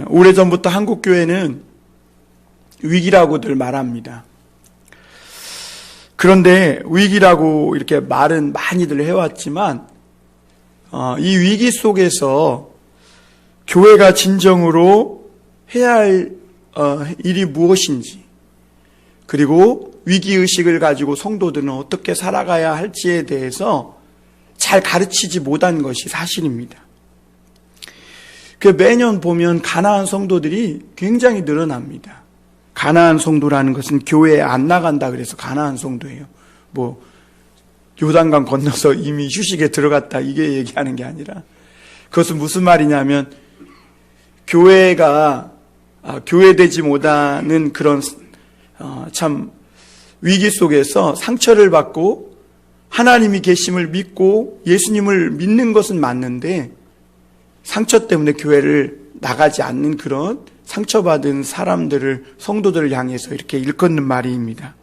오래전부터 한국교회는 위기라고들 말합니다. 그런데 위기라고 이렇게 말은 많이들 해왔지만 이 위기 속에서 교회가 진정으로 해야 할 일이 무엇인지, 그리고 위기의식을 가지고 성도들은 어떻게 살아가야 할지에 대해서 잘 가르치지 못한 것이 사실입니다. 매년 보면 가나안 성도들이 굉장히 늘어납니다. 가나안 성도라는 것은 교회에 안 나간다 그래서 가나안 성도예요. 요단강 건너서 이미 휴식에 들어갔다 이게 얘기하는 게 아니라, 그것은 무슨 말이냐면 교회가 교회되지 못하는 그런 참 위기 속에서 상처를 받고 하나님이 계심을 믿고 예수님을 믿는 것은 맞는데 상처 때문에 교회를 나가지 않는 그런 상처받은 사람들을, 성도들을 향해서 이렇게 일컫는 말입니다.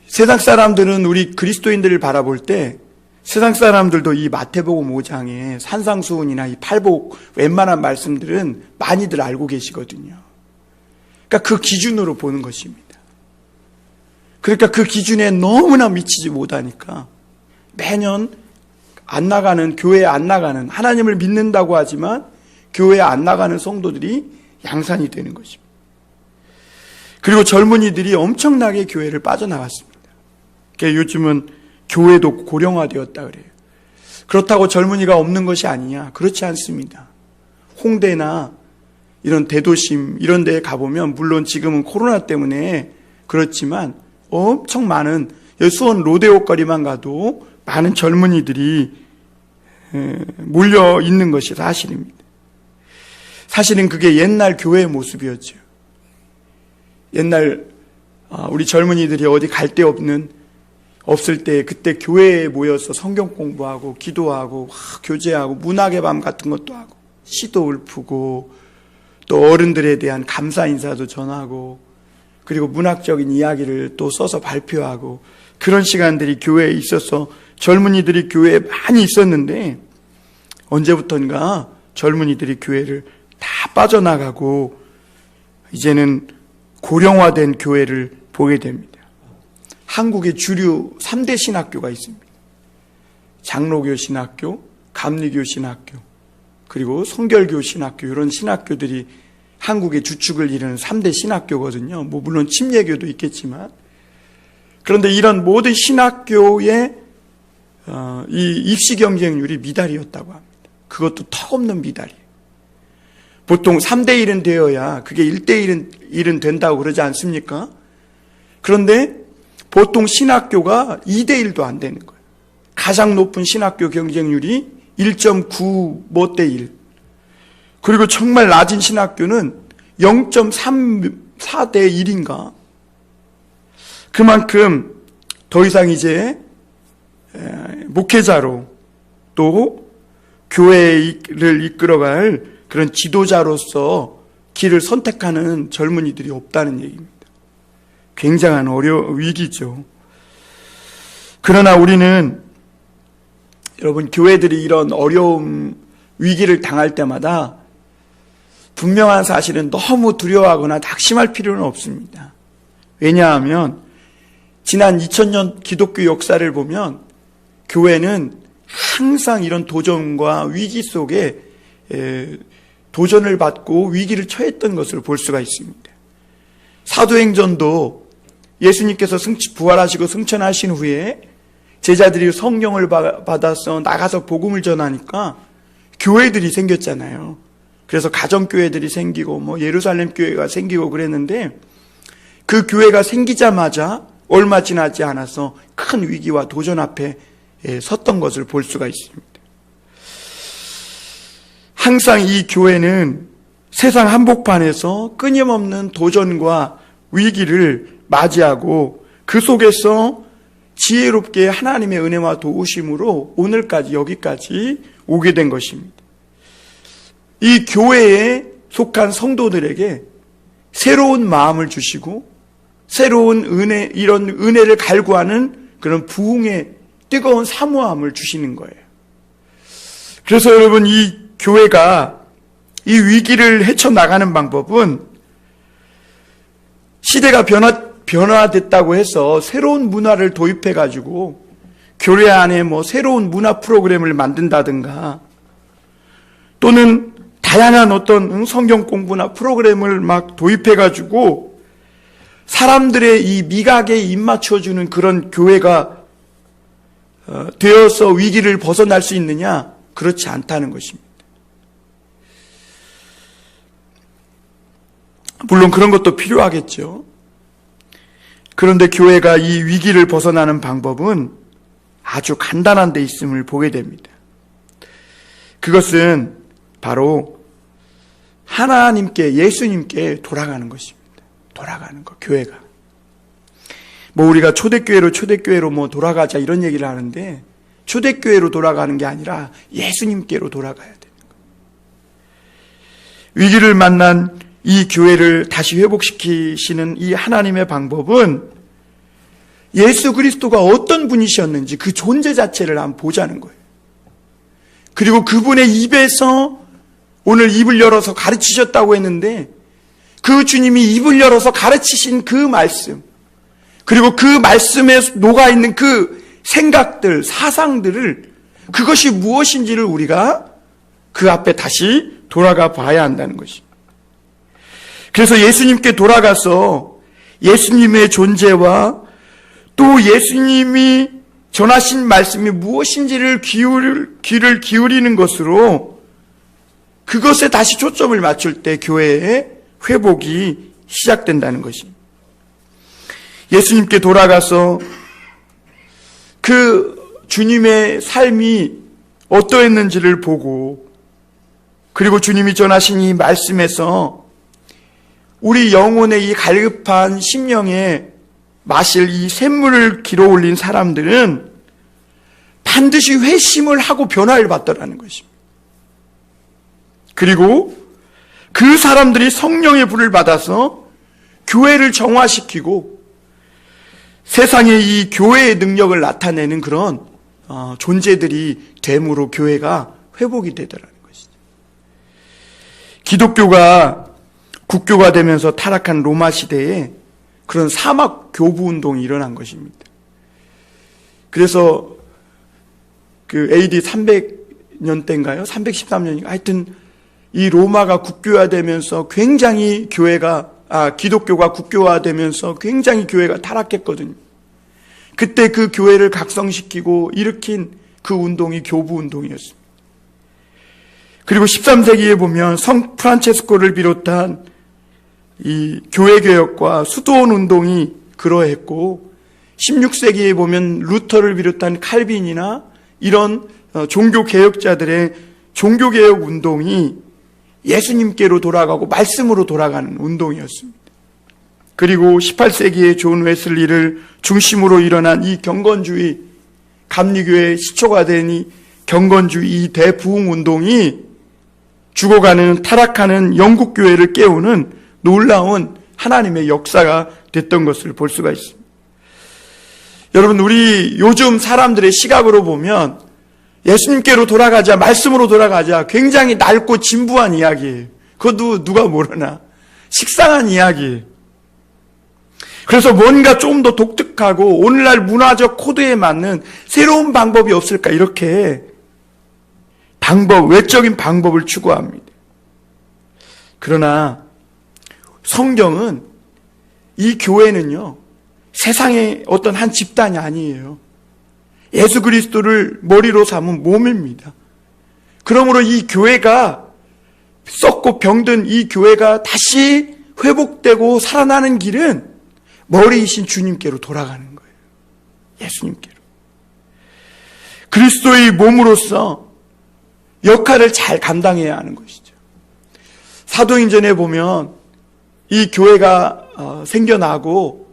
세상 사람들은 우리 그리스도인들을 바라볼 때 세상 사람들도 이 마태복음 5장에 산상수훈이나 이 팔복 웬만한 말씀들은 많이들 알고 계시거든요. 그러니까 그 기준으로 보는 것입니다. 그러니까 그 기준에 너무나 미치지 못하니까 매년 안 나가는, 교회에 안 나가는, 하나님을 믿는다고 하지만 교회에 안 나가는 성도들이 양산이 되는 것입니다. 그리고 젊은이들이 엄청나게 교회를 빠져나갔습니다. 그러니까 요즘은 교회도 고령화되었다 그래요. 그렇다고 젊은이가 없는 것이 아니냐? 그렇지 않습니다. 홍대나 이런 대도심 이런 데에 가보면, 물론 지금은 코로나 때문에 그렇지만 엄청 많은, 수원 로데오 거리만 가도 많은 젊은이들이 몰려 있는 것이 사실입니다. 사실은 그게 옛날 교회의 모습이었죠. 옛날 우리 젊은이들이 어디 갈 데 없을 때 그때 교회에 모여서 성경 공부하고 기도하고 교제하고 문학의 밤 같은 것도 하고 시도 읊고 또 어른들에 대한 감사 인사도 전하고 그리고 문학적인 이야기를 또 써서 발표하고 그런 시간들이 교회에 있어서 젊은이들이 교회에 많이 있었는데, 언제부턴가 젊은이들이 교회를 다 빠져나가고 이제는 고령화된 교회를 보게 됩니다. 한국의 주류 3대 신학교가 있습니다. 장로교 신학교, 감리교 신학교, 그리고 성결교 신학교, 이런 신학교들이 한국의 주축을 이루는 3대 신학교거든요. 물론 침례교도 있겠지만. 그런데 이런 모든 신학교의 이 입시 경쟁률이 미달이었다고 합니다. 그것도 턱없는 미달이에요. 보통 3대 1은 되어야 그게 1대 1은 된다고 그러지 않습니까? 그런데 보통 신학교가 2대 1도 안 되는 거예요. 가장 높은 신학교 경쟁률이 1.9 대 1. 그리고 정말 낮은 신학교는 0.34 대 1인가. 그만큼 더 이상 이제 목회자로 또 교회를 이끌어갈 그런 지도자로서 길을 선택하는 젊은이들이 없다는 얘기입니다. 굉장한 위기죠. 그러나 우리는, 여러분, 교회들이 이런 어려움, 위기를 당할 때마다 분명한 사실은 너무 두려워하거나 낙심할 필요는 없습니다. 왜냐하면 지난 2000년 기독교 역사를 보면 교회는 항상 이런 도전과 위기 속에 도전을 받고 위기를 처했던 것을 볼 수가 있습니다. 사도행전도 예수님께서 부활하시고 승천하신 후에 제자들이 성령을 받아서 나가서 복음을 전하니까 교회들이 생겼잖아요. 그래서 가정교회들이 생기고 예루살렘 교회가 생기고 그랬는데, 그 교회가 생기자마자 얼마 지나지 않아서 큰 위기와 도전 앞에 섰던 것을 볼 수가 있습니다. 항상 이 교회는 세상 한복판에서 끊임없는 도전과 위기를 맞이하고 그 속에서 지혜롭게 하나님의 은혜와 도우심으로 오늘까지 여기까지 오게 된 것입니다. 이 교회에 속한 성도들에게 새로운 마음을 주시고 새로운 은혜, 이런 은혜를 갈구하는 그런 부흥의 뜨거운 사모함을 주시는 거예요. 그래서 여러분, 이 교회가 이 위기를 헤쳐나가는 방법은 시대가 변화됐다고 해서 새로운 문화를 도입해가지고 교회 안에 새로운 문화 프로그램을 만든다든가 또는 다양한 어떤 성경 공부나 프로그램을 막 도입해가지고 사람들의 이 미각에 입맞춰주는 그런 교회가 되어서 위기를 벗어날 수 있느냐? 그렇지 않다는 것입니다. 물론 그런 것도 필요하겠죠. 그런데 교회가 이 위기를 벗어나는 방법은 아주 간단한 데 있음을 보게 됩니다. 그것은 바로 하나님께, 예수님께 돌아가는 것입니다. 돌아가는 것, 교회가. 우리가 초대교회로 돌아가자 이런 얘기를 하는데 초대교회로 돌아가는 게 아니라 예수님께로 돌아가야 되는 거예요. 위기를 만난 이 교회를 다시 회복시키시는 이 하나님의 방법은 예수 그리스도가 어떤 분이셨는지 그 존재 자체를 한번 보자는 거예요. 그리고 그분의 입에서 오늘 입을 열어서 가르치셨다고 했는데 그 주님이 입을 열어서 가르치신 그 말씀, 그리고 그 말씀에 녹아있는 그 생각들, 사상들을, 그것이 무엇인지를 우리가 그 앞에 다시 돌아가 봐야 한다는 것입니다. 그래서 예수님께 돌아가서 예수님의 존재와 또 예수님이 전하신 말씀이 무엇인지를 귀를 기울이는 것으로 그것에 다시 초점을 맞출 때 교회의 회복이 시작된다는 것입니다. 예수님께 돌아가서 그 주님의 삶이 어떠했는지를 보고 그리고 주님이 전하신 이 말씀에서 우리 영혼의 이 갈급한 심령에 마실 이 샘물을 길어 올린 사람들은 반드시 회심을 하고 변화를 받더라는 것입니다. 그리고 그 사람들이 성령의 불을 받아서 교회를 정화시키고 세상에 이 교회의 능력을 나타내는 그런 존재들이 됨으로 교회가 회복이 되더라는 것이죠. 기독교가 국교가 되면서 타락한 로마 시대에 그런 사막 교부 운동이 일어난 것입니다. 그래서 그 AD 300년대인가요? 313년인가? 하여튼 이 로마가 국교화되면서 굉장히 기독교가 국교화되면서 굉장히 교회가 타락했거든요. 그때 그 교회를 각성시키고 일으킨 그 운동이 교부 운동이었습니다. 그리고 13세기에 보면 성 프란체스코를 비롯한 이 교회개혁과 수도원 운동이 그러했고 16세기에 보면 루터를 비롯한 칼빈이나 이런 종교개혁자들의 종교개혁 운동이 예수님께로 돌아가고 말씀으로 돌아가는 운동이었습니다. 그리고 18세기에 존 웨슬리를 중심으로 일어난 이 경건주의, 감리교의 시초가 된 이 경건주의 이 대부흥 운동이 죽어가는 타락하는 영국교회를 깨우는 놀라운 하나님의 역사가 됐던 것을 볼 수가 있습니다. 여러분, 우리 요즘 사람들의 시각으로 보면 예수님께로 돌아가자, 말씀으로 돌아가자, 굉장히 낡고 진부한 이야기예요. 그것도 누가 모르나 식상한 이야기예요. 그래서 뭔가 좀 더 독특하고 오늘날 문화적 코드에 맞는 새로운 방법이 없을까 이렇게 외적인 방법을 추구합니다. 그러나 성경은 이 교회는요, 세상의 어떤 한 집단이 아니에요. 예수 그리스도를 머리로 삼은 몸입니다. 그러므로 이 교회가 썩고 병든 이 교회가 다시 회복되고 살아나는 길은 머리이신 주님께로 돌아가는 거예요. 예수님께로. 그리스도의 몸으로서 역할을 잘 감당해야 하는 것이죠. 사도행전에 보면 이 교회가 생겨나고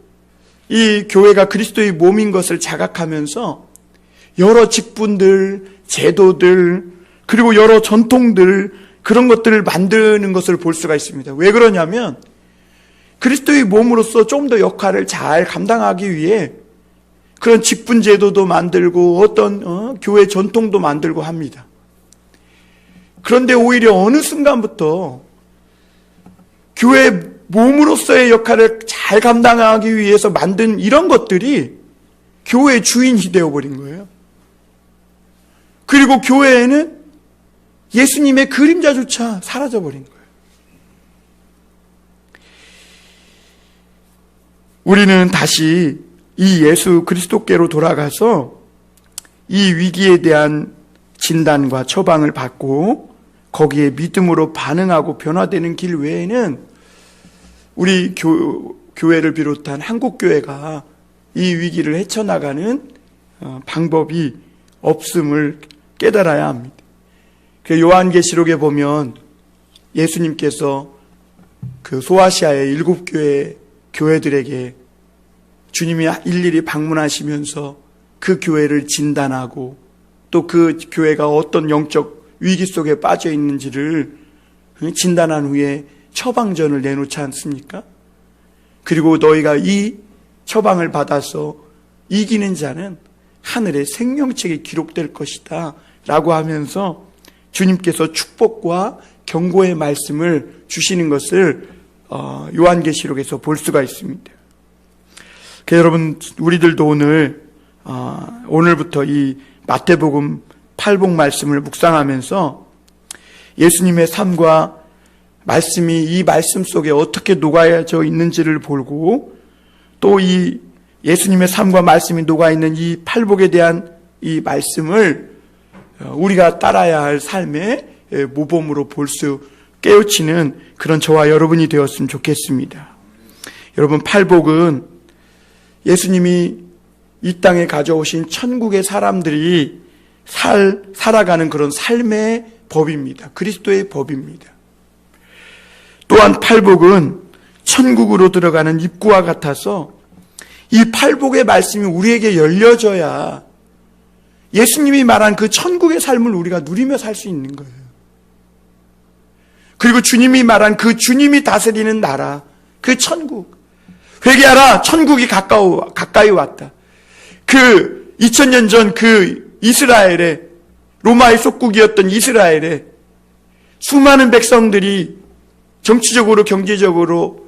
이 교회가 그리스도의 몸인 것을 자각하면서 여러 직분들, 제도들, 그리고 여러 전통들, 그런 것들을 만드는 것을 볼 수가 있습니다. 왜 그러냐면 그리스도의 몸으로서 좀 더 역할을 잘 감당하기 위해 그런 직분 제도도 만들고 어떤 교회 전통도 만들고 합니다. 그런데 오히려 어느 순간부터 교회 몸으로서의 역할을 잘 감당하기 위해서 만든 이런 것들이 교회의 주인이 되어버린 거예요. 그리고 교회에는 예수님의 그림자조차 사라져버린 거예요. 우리는 다시 이 예수 그리스도께로 돌아가서 이 위기에 대한 진단과 처방을 받고 거기에 믿음으로 반응하고 변화되는 길 외에는 우리 교회를 비롯한 한국교회가 이 위기를 헤쳐나가는 방법이 없음을 깨달아야 합니다. 요한계시록에 보면 예수님께서 그 소아시아의 7교회 교회들에게 주님이 일일이 방문하시면서 그 교회를 진단하고 또 그 교회가 어떤 영적 위기 속에 빠져 있는지를 진단한 후에 처방전을 내놓지 않습니까? 그리고 너희가 이 처방을 받아서 이기는 자는 하늘의 생명책에 기록될 것이다 라고 하면서 주님께서 축복과 경고의 말씀을 주시는 것을 요한계시록에서 볼 수가 있습니다. 여러분, 우리들도 오늘부터 이 마태복음 8복 말씀을 묵상하면서 예수님의 삶과 말씀이 이 말씀 속에 어떻게 녹아져 있는지를 보고 또 이 예수님의 삶과 말씀이 녹아있는 이 팔복에 대한 이 말씀을 우리가 따라야 할 삶의 모범으로 볼 수 깨우치는 그런 저와 여러분이 되었으면 좋겠습니다. 여러분, 팔복은 예수님이 이 땅에 가져오신 천국의 사람들이 살아가는 그런 삶의 법입니다. 그리스도의 법입니다. 또한 팔복은 천국으로 들어가는 입구와 같아서 이 팔복의 말씀이 우리에게 열려져야 예수님이 말한 그 천국의 삶을 우리가 누리며 살 수 있는 거예요. 그리고 주님이 말한 그 주님이 다스리는 나라, 그 천국. 회개하라, 천국이 가까이 왔다. 그 2000년 전 그 이스라엘의 로마의 속국이었던 이스라엘에 수많은 백성들이 정치적으로 경제적으로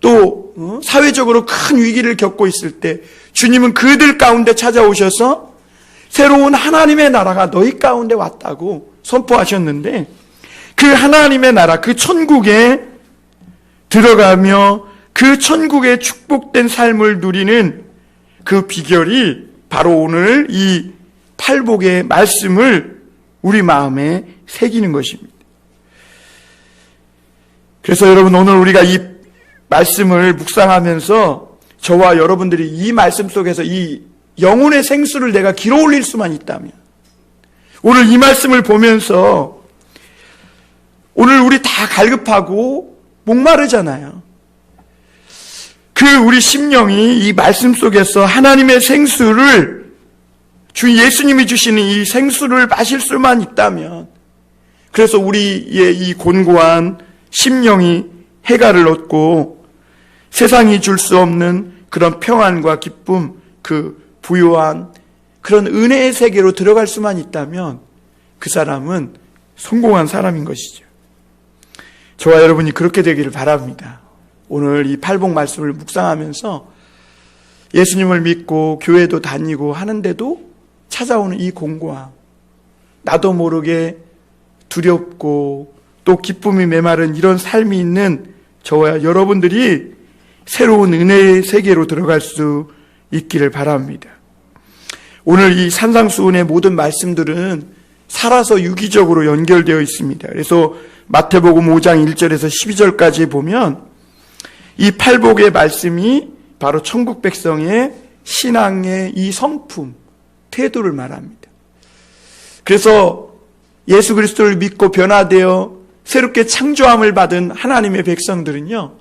또 사회적으로 큰 위기를 겪고 있을 때 주님은 그들 가운데 찾아오셔서 새로운 하나님의 나라가 너희 가운데 왔다고 선포하셨는데 그 하나님의 나라, 그 천국에 들어가며 그 천국의 축복된 삶을 누리는 그 비결이 바로 오늘 이 팔복의 말씀을 우리 마음에 새기는 것입니다. 그래서 여러분, 오늘 우리가 이 말씀을 묵상하면서 저와 여러분들이 이 말씀 속에서 이 영혼의 생수를 내가 길어 올릴 수만 있다면, 오늘 이 말씀을 보면서 오늘 우리 다 갈급하고 목마르잖아요. 그 우리 심령이 이 말씀 속에서 하나님의 생수를, 주 예수님이 주시는 이 생수를 마실 수만 있다면, 그래서 우리의 이 곤고한 심령이 해가를 얻고 세상이 줄 수 없는 그런 평안과 기쁨, 그 부요한 그런 은혜의 세계로 들어갈 수만 있다면 그 사람은 성공한 사람인 것이죠. 저와 여러분이 그렇게 되기를 바랍니다. 오늘 이 팔복 말씀을 묵상하면서 예수님을 믿고 교회도 다니고 하는데도 찾아오는 이 공고함, 나도 모르게 두렵고 또 기쁨이 메마른 이런 삶이 있는 저와 여러분들이 새로운 은혜의 세계로 들어갈 수 있기를 바랍니다. 오늘 이 산상수훈의 모든 말씀들은 살아서 유기적으로 연결되어 있습니다. 그래서 마태복음 5장 1절에서 12절까지 보면 이 팔복의 말씀이 바로 천국 백성의 신앙의 이 성품, 태도를 말합니다. 그래서 예수 그리스도를 믿고 변화되어 새롭게 창조함을 받은 하나님의 백성들은요,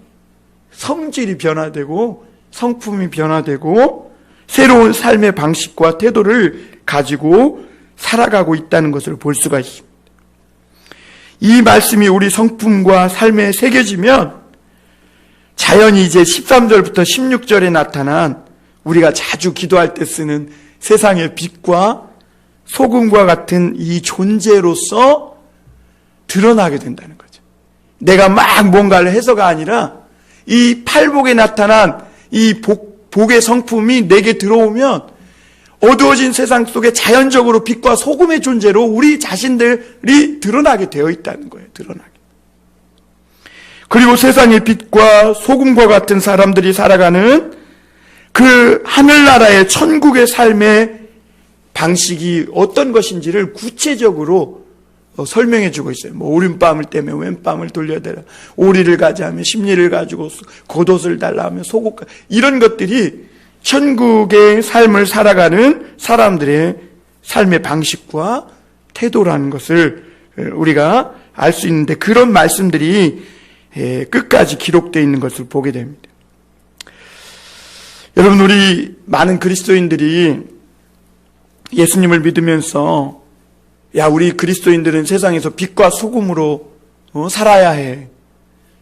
성질이 변화되고 성품이 변화되고 새로운 삶의 방식과 태도를 가지고 살아가고 있다는 것을 볼 수가 있습니다. 이 말씀이 우리 성품과 삶에 새겨지면 자연히 이제 13절부터 16절에 나타난 우리가 자주 기도할 때 쓰는 세상의 빛과 소금과 같은 이 존재로서 드러나게 된다는 거죠. 내가 막 뭔가를 해서가 아니라 이 팔복에 나타난 이 복의 성품이 내게 들어오면 어두워진 세상 속에 자연적으로 빛과 소금의 존재로 우리 자신들이 드러나게 되어 있다는 거예요. 드러나게. 그리고 세상의 빛과 소금과 같은 사람들이 살아가는 그 하늘나라의 천국의 삶의 방식이 어떤 것인지를 구체적으로 설명해 주고 있어요. 뭐 오른밤을 떼면 왼밤을 돌려대라. 오리를 가져하면 십리를 가지고 겉옷을 달라 하면 속옷, 이런 것들이 천국의 삶을 살아가는 사람들의 삶의 방식과 태도라는 것을 우리가 알 수 있는데, 그런 말씀들이 끝까지 기록되어 있는 것을 보게 됩니다. 여러분, 우리 많은 그리스도인들이 예수님을 믿으면서 우리 그리스도인들은 세상에서 빛과 소금으로 살아야 해.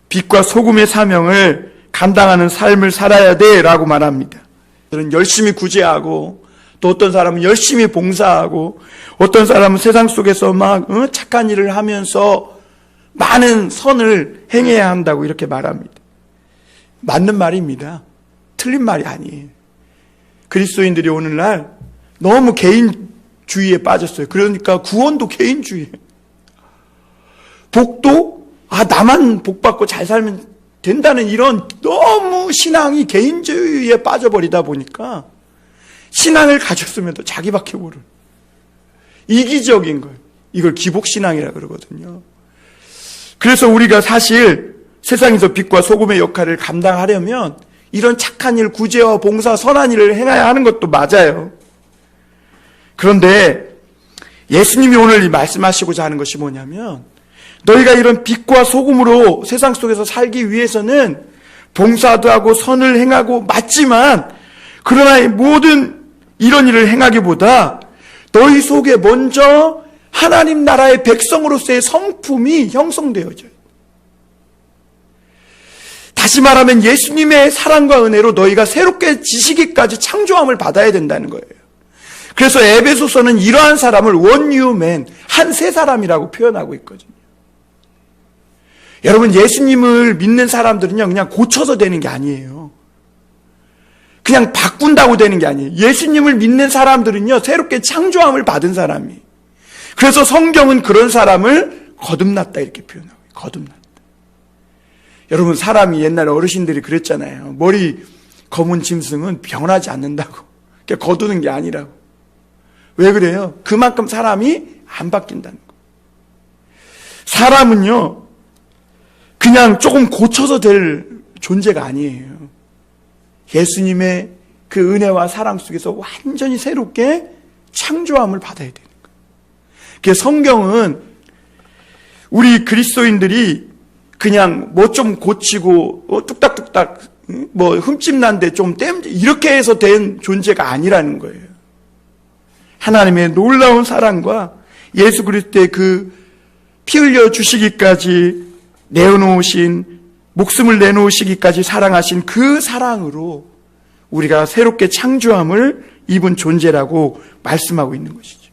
빛과 소금의 사명을 감당하는 삶을 살아야 돼 라고 말합니다. 열심히 구제하고, 또 어떤 사람은 열심히 봉사하고, 어떤 사람은 세상 속에서 막 착한 일을 하면서 많은 선을 행해야 한다고 이렇게 말합니다. 맞는 말입니다. 틀린 말이 아니에요. 그리스도인들이 오늘날 너무 개인주의에 빠졌어요. 그러니까 구원도 개인주의예요. 복도 나만 복받고 잘 살면 된다는 이런 너무 신앙이 개인주의에 빠져버리다 보니까 신앙을 가졌으면 또 자기밖에 모르는 이기적인 걸, 이걸 기복신앙이라고 그러거든요. 그래서 우리가 사실 세상에서 빛과 소금의 역할을 감당하려면 이런 착한 일, 구제와 봉사, 선한 일을 행해야 하는 것도 맞아요. 그런데 예수님이 오늘 말씀하시고자 하는 것이 뭐냐면, 너희가 이런 빛과 소금으로 세상 속에서 살기 위해서는 봉사도 하고 선을 행하고 맞지만, 그러나 모든 이런 일을 행하기보다 너희 속에 먼저 하나님 나라의 백성으로서의 성품이 형성되어져요. 다시 말하면 예수님의 사랑과 은혜로 너희가 새롭게 지시기까지 창조함을 받아야 된다는 거예요. 그래서 에베소서는 이러한 사람을 one new man, 한 새 사람이라고 표현하고 있거든요. 여러분, 예수님을 믿는 사람들은요, 그냥 고쳐서 되는 게 아니에요. 그냥 바꾼다고 되는 게 아니에요. 예수님을 믿는 사람들은요, 새롭게 창조함을 받은 사람이에요. 그래서 성경은 그런 사람을 거듭났다 이렇게 표현하고 있어요. 거듭났다. 여러분, 사람이 옛날에 어르신들이 그랬잖아요. 머리 검은 짐승은 변하지 않는다고. 그러니까 거두는 게 아니라고. 왜 그래요? 그만큼 사람이 안 바뀐다는 거. 사람은요, 그냥 조금 고쳐서 될 존재가 아니에요. 예수님의 그 은혜와 사랑 속에서 완전히 새롭게 창조함을 받아야 되는 거예요. 그래서 성경은 우리 그리스도인들이 그냥 뭐 좀 고치고 뚝딱뚝딱 뭐 흠집 난데 좀 이렇게 해서 된 존재가 아니라는 거예요. 하나님의 놀라운 사랑과 예수 그리스도의 그 피 흘려 주시기까지 내어놓으신, 목숨을 내놓으시기까지 사랑하신 그 사랑으로 우리가 새롭게 창조함을 입은 존재라고 말씀하고 있는 것이죠.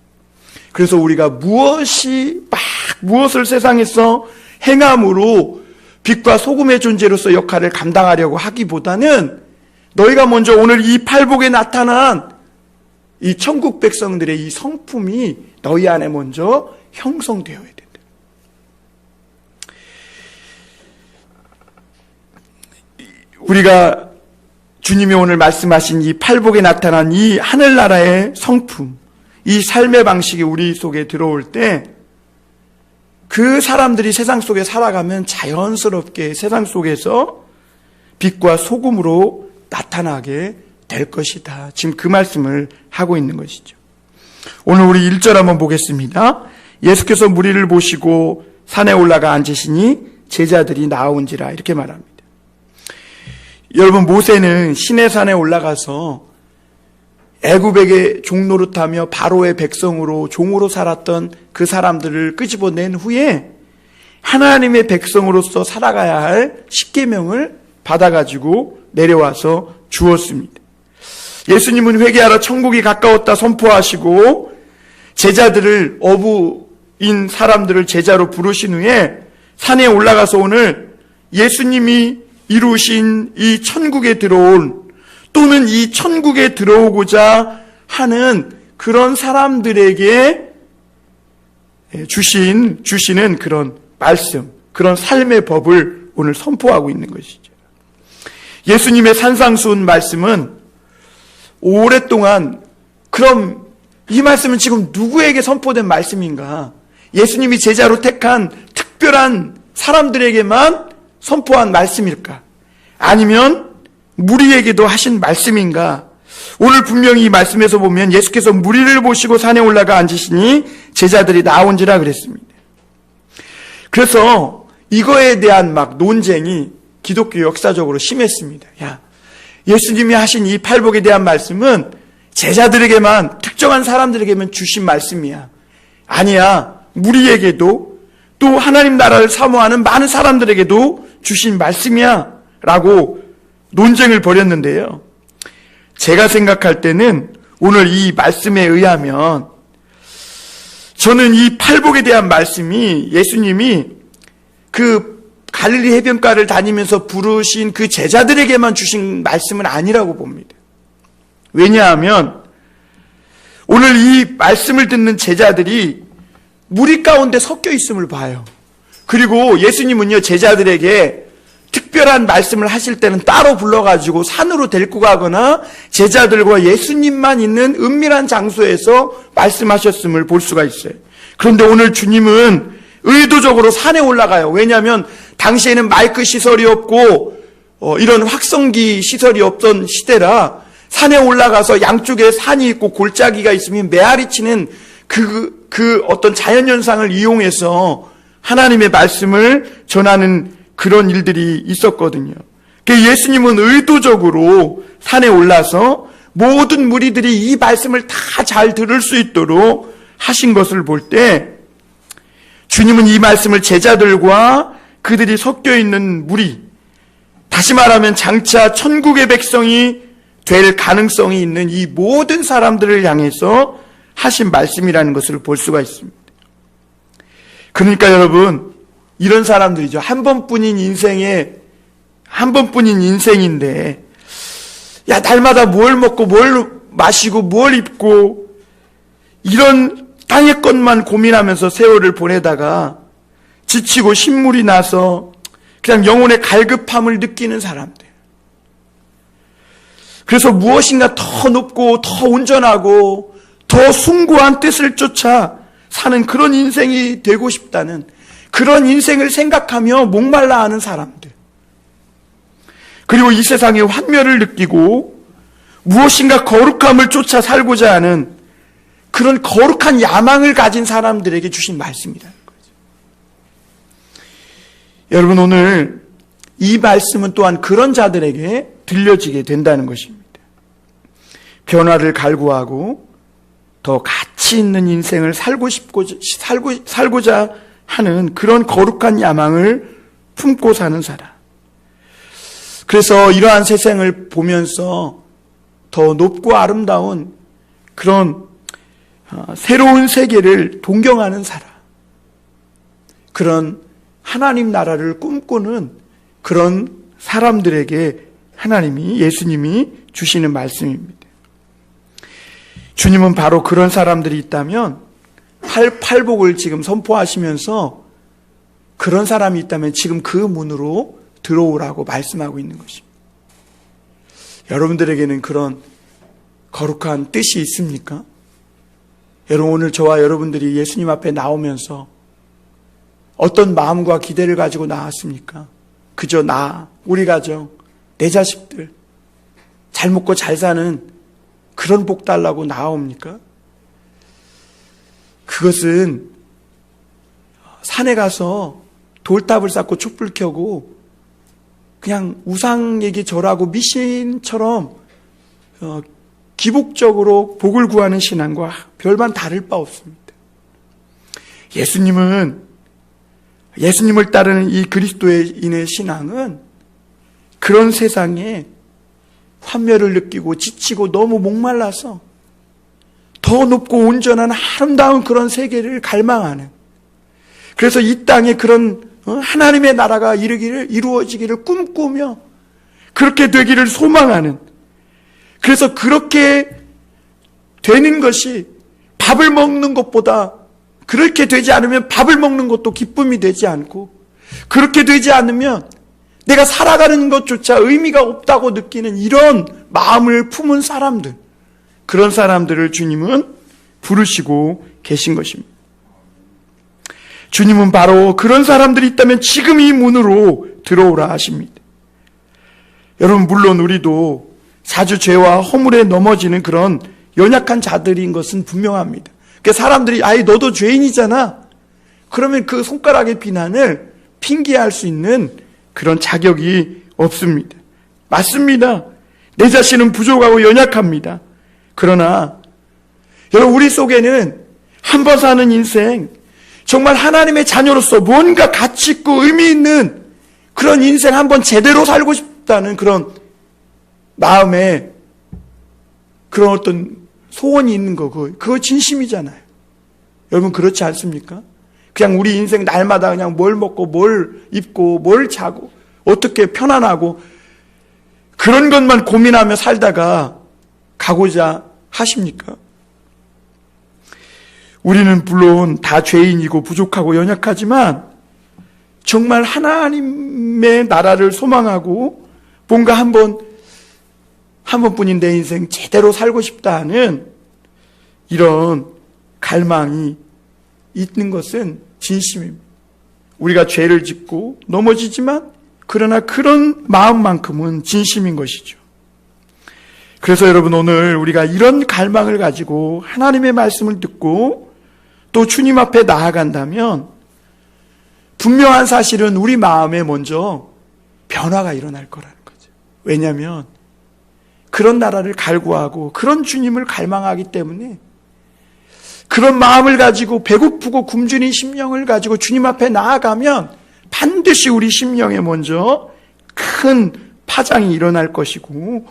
그래서 우리가 무엇을 세상에서 행함으로 빛과 소금의 존재로서 역할을 감당하려고 하기보다는 너희가 먼저 오늘 이 팔복에 나타난 이 천국 백성들의 이 성품이 너희 안에 먼저 형성되어야 된다. 우리가 주님이 오늘 말씀하신 이 팔복에 나타난 이 하늘나라의 성품, 이 삶의 방식이 우리 속에 들어올 때 그 사람들이 세상 속에 살아가면 자연스럽게 세상 속에서 빛과 소금으로 나타나게 될 것이다. 지금 그 말씀을 하고 있는 것이죠. 오늘 우리 1절 한번 보겠습니다. 예수께서 무리를 보시고 산에 올라가 앉으시니 제자들이 나온지라 이렇게 말합니다. 여러분, 모세는 시내산에 올라가서 애굽에게 종노릇하며 바로의 백성으로 종으로 살았던 그 사람들을 끄집어낸 후에 하나님의 백성으로서 살아가야 할 십계명을 받아가지고 내려와서 주었습니다. 예수님은 회개하라 천국이 가까웠다 선포하시고 제자들을 어부 사람들을 제자로 부르신 후에 산에 올라가서 오늘 예수님이 이루신 이 천국에 들어온, 또는 이 천국에 들어오고자 하는 그런 사람들에게 주시는 그런 말씀, 그런 삶의 법을 오늘 선포하고 있는 것이죠. 예수님의 산상수훈 말씀은 오랫동안, 그럼 이 말씀은 지금 누구에게 선포된 말씀인가? 예수님이 제자로 택한 특별한 사람들에게만 선포한 말씀일까? 아니면 무리에게도 하신 말씀인가? 오늘 분명히 이 말씀에서 보면 예수께서 무리를 보시고 산에 올라가 앉으시니 제자들이 나온지라 그랬습니다. 그래서 이거에 대한 논쟁이 기독교 역사적으로 심했습니다. 예수님이 하신 이 팔복에 대한 말씀은 제자들에게만, 특정한 사람들에게만 주신 말씀이야. 아니야. 무리에게도, 또 하나님 나라를 사모하는 많은 사람들에게도 주신 말씀이야. 라고 논쟁을 벌였는데요. 제가 생각할 때는 오늘 이 말씀에 의하면, 저는 이 팔복에 대한 말씀이 예수님이 그 갈릴리 해변가를 다니면서 부르신 그 제자들에게만 주신 말씀은 아니라고 봅니다. 왜냐하면 오늘 이 말씀을 듣는 제자들이 무리 가운데 섞여 있음을 봐요. 그리고 예수님은요, 제자들에게 특별한 말씀을 하실 때는 따로 불러가지고 산으로 데리고 가거나 제자들과 예수님만 있는 은밀한 장소에서 말씀하셨음을 볼 수가 있어요. 그런데 오늘 주님은 의도적으로 산에 올라가요. 왜냐하면 당시에는 마이크 시설이 없고 이런 확성기 시설이 없던 시대라 산에 올라가서 양쪽에 산이 있고 골짜기가 있으면 메아리치는 그 어떤 자연현상을 이용해서 하나님의 말씀을 전하는 그런 일들이 있었거든요. 예수님은 의도적으로 산에 올라서 모든 무리들이 이 말씀을 다 잘 들을 수 있도록 하신 것을 볼 때, 주님은 이 말씀을 제자들과 그들이 섞여 있는 무리, 다시 말하면 장차 천국의 백성이 될 가능성이 있는 이 모든 사람들을 향해서 하신 말씀이라는 것을 볼 수가 있습니다. 그러니까 여러분, 이런 사람들이죠. 한 번뿐인 인생인데, 날마다 뭘 먹고 뭘 마시고 뭘 입고 이런 땅의 것만 고민하면서 세월을 보내다가 지치고 신물이 나서 그냥 영혼의 갈급함을 느끼는 사람들. 그래서 무엇인가 더 높고 더 온전하고 더 숭고한 뜻을 쫓아 사는 그런 인생이 되고 싶다는, 그런 인생을 생각하며 목말라 하는 사람들. 그리고 이 세상의 환멸을 느끼고 무엇인가 거룩함을 쫓아 살고자 하는 그런 거룩한 야망을 가진 사람들에게 주신 말씀이라는 거죠. 여러분, 오늘 이 말씀은 또한 그런 자들에게 들려지게 된다는 것입니다. 변화를 갈구하고 더 가치 있는 인생을 살고자 하는 그런 거룩한 야망을 품고 사는 사람. 그래서 이러한 세상을 보면서 더 높고 아름다운 그런 새로운 세계를 동경하는 사람, 그런 하나님 나라를 꿈꾸는 그런 사람들에게 예수님이 주시는 말씀입니다. 주님은 바로 그런 사람들이 있다면, 팔복을 지금 선포하시면서 그런 사람이 있다면 지금 그 문으로 들어오라고 말씀하고 있는 것입니다. 여러분들에게는 그런 거룩한 뜻이 있습니까? 여러분, 오늘 저와 여러분들이 예수님 앞에 나오면서 어떤 마음과 기대를 가지고 나왔습니까? 그저 우리 가정, 내 자식들 잘 먹고 잘 사는 그런 복 달라고 나옵니까? 그것은 산에 가서 돌탑을 쌓고 촛불 켜고 그냥 우상 얘기 절하고 미신처럼 기복적으로 복을 구하는 신앙과 별반 다를 바 없습니다. 예수님을 따르는 이 그리스도인의 신앙은 그런 세상에 환멸을 느끼고 지치고 너무 목말라서 더 높고 온전한 아름다운 그런 세계를 갈망하는, 그래서 이 땅에 그런 하나님의 나라가 이루어지기를 꿈꾸며 그렇게 되기를 소망하는, 그래서 그렇게 되는 것이 밥을 먹는 것보다, 그렇게 되지 않으면 밥을 먹는 것도 기쁨이 되지 않고, 그렇게 되지 않으면 내가 살아가는 것조차 의미가 없다고 느끼는 이런 마음을 품은 사람들, 그런 사람들을 주님은 부르시고 계신 것입니다. 주님은 바로 그런 사람들이 있다면 지금 이 문으로 들어오라 하십니다. 여러분, 물론 우리도 자주 죄와 허물에 넘어지는 그런 연약한 자들인 것은 분명합니다. 그러니까 사람들이 너도 죄인이잖아, 그러면 그 손가락의 비난을 핑계할 수 있는 그런 자격이 없습니다. 맞습니다. 내 자신은 부족하고 연약합니다. 그러나 여러분, 우리 속에는 한 번 사는 인생, 정말 하나님의 자녀로서 뭔가 가치 있고 의미 있는 그런 인생 한번 제대로 살고 싶다는 그런 마음에 그런 어떤 소원이 있는 거, 그거 진심이잖아요. 여러분, 그렇지 않습니까? 그냥 우리 인생 날마다 그냥 뭘 먹고 뭘 입고 뭘 자고 어떻게 편안하고 그런 것만 고민하며 살다가 가고자 하십니까? 우리는 물론 다 죄인이고 부족하고 연약하지만 정말 하나님의 나라를 소망하고 뭔가 한 번뿐인 내 인생 제대로 살고 싶다 하는 이런 갈망이 있는 것은 진심입니다. 우리가 죄를 짓고 넘어지지만 그러나 그런 마음만큼은 진심인 것이죠. 그래서 여러분, 오늘 우리가 이런 갈망을 가지고 하나님의 말씀을 듣고 또 주님 앞에 나아간다면 분명한 사실은 우리 마음에 먼저 변화가 일어날 거라는 거죠. 왜냐하면 그런 나라를 갈구하고 그런 주님을 갈망하기 때문에 그런 마음을 가지고 배고프고 굶주린 심령을 가지고 주님 앞에 나아가면 반드시 우리 심령에 먼저 큰 파장이 일어날 것이고,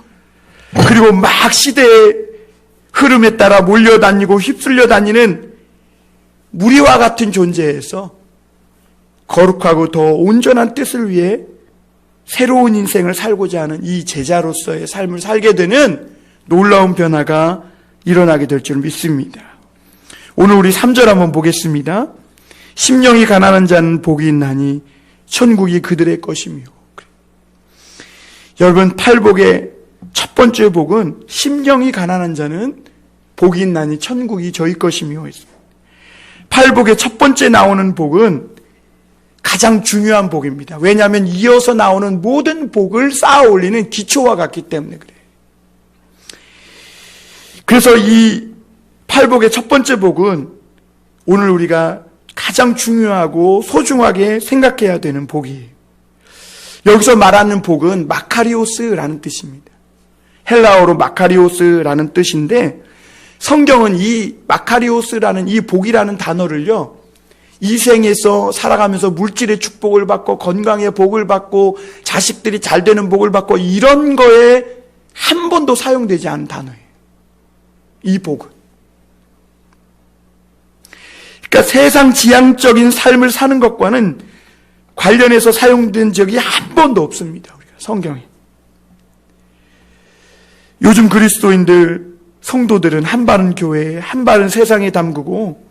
그리고 막 시대의 흐름에 따라 몰려다니고 휩쓸려 다니는 무리와 같은 존재에서 거룩하고 더 온전한 뜻을 위해 새로운 인생을 살고자 하는 이 제자로서의 삶을 살게 되는 놀라운 변화가 일어나게 될 줄 믿습니다. 오늘 우리 3절 한번 보겠습니다. 심령이 가난한 자는 복이 있나니 천국이 그들의 것이며. 여러분, 팔복의 첫 번째 복은 심령이 가난한 자는 복이 있나니 천국이 저희 것이며 했습니다. 팔복의 첫 번째 나오는 복은 가장 중요한 복입니다. 왜냐하면 이어서 나오는 모든 복을 쌓아 올리는 기초와 같기 때문에 그래요. 그래서 이 팔복의 첫 번째 복은 오늘 우리가 가장 중요하고 소중하게 생각해야 되는 복이에요. 여기서 말하는 복은 마카리오스라는 뜻입니다. 헬라어로 마카리오스라는 뜻인데, 성경은 이 마카리오스라는 이 복이라는 단어를요, 이 생에서 살아가면서 물질의 축복을 받고 건강의 복을 받고 자식들이 잘 되는 복을 받고 이런 거에 한 번도 사용되지 않은 단어예요. 이 복은. 그러니까 세상 지향적인 삶을 사는 것과는 관련해서 사용된 적이 한 번도 없습니다. 우리가 성경에. 요즘 그리스도인들, 성도들은 한 발은 교회에, 한 발은 세상에 담그고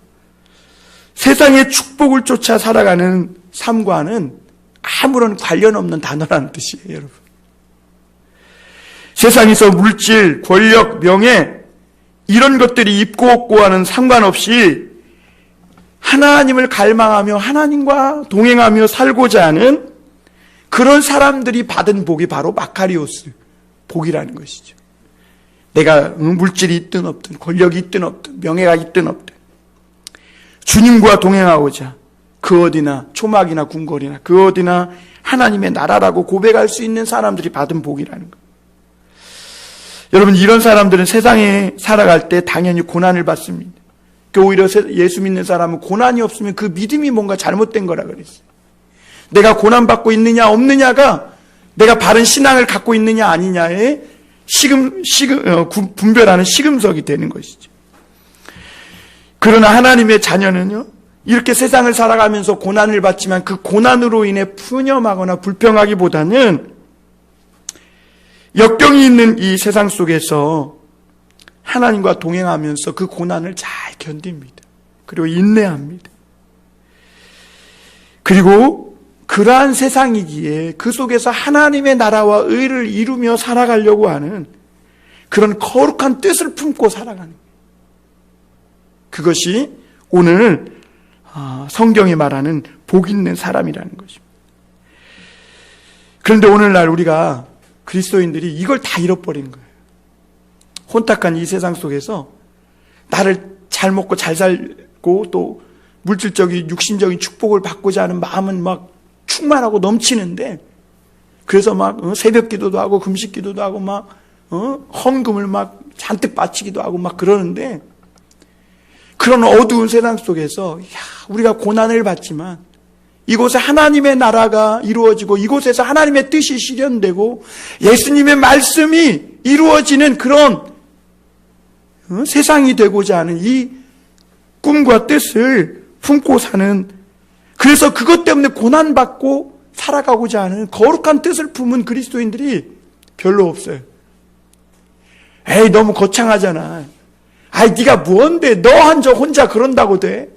세상의 축복을 쫓아 살아가는 삶과는 아무런 관련 없는 단어라는 뜻이에요, 여러분. 세상에서 물질, 권력, 명예 이런 것들이 있고 없고와는 상관없이 하나님을 갈망하며 하나님과 동행하며 살고자 하는 그런 사람들이 받은 복이 바로 마카리오스 복이라는 것이죠. 내가 물질이 있든 없든 권력이 있든 없든 명예가 있든 없든 주님과 동행하고자 그 어디나 초막이나 궁궐이나 그 어디나 하나님의 나라라고 고백할 수 있는 사람들이 받은 복이라는 것. 여러분, 이런 사람들은 세상에 살아갈 때 당연히 고난을 받습니다. 오히려 예수 믿는 사람은 고난이 없으면 그 믿음이 뭔가 잘못된 거라 그랬어요. 내가 고난받고 있느냐 없느냐가 내가 바른 신앙을 갖고 있느냐 아니냐의 분별하는 시금석이 되는 것이죠. 그러나 하나님의 자녀는요, 이렇게 세상을 살아가면서 고난을 받지만 그 고난으로 인해 푸념하거나 불평하기보다는 역경이 있는 이 세상 속에서 하나님과 동행하면서 그 고난을 잘 견딥니다. 그리고 인내합니다. 그리고 그러한 세상이기에 그 속에서 하나님의 나라와 의를 이루며 살아가려고 하는 그런 거룩한 뜻을 품고 살아가는 거예요. 그것이 오늘 성경이 말하는 복 있는 사람이라는 것입니다. 그런데 오늘날 우리가 그리스도인들이 이걸 다 잃어버린 거예요. 혼탁한 이 세상 속에서 나를 잘 먹고 잘 살고 또 물질적인 육신적인 축복을 받고자 하는 마음은 막 충만하고 넘치는데, 그래서 막 새벽 기도도 하고 금식 기도도 하고 막 헌금을 막 잔뜩 바치기도 하고 막 그러는데, 그런 어두운 세상 속에서 우리가 고난을 받지만 이곳에 하나님의 나라가 이루어지고 이곳에서 하나님의 뜻이 실현되고 예수님의 말씀이 이루어지는 그런 세상이 되고자 하는 이 꿈과 뜻을 품고 사는, 그래서 그것 때문에 고난받고 살아가고자 하는 거룩한 뜻을 품은 그리스도인들이 별로 없어요. 에이, 너무 거창하잖아. 아이, 네가 뭔데 너 혼자 그런다고 돼?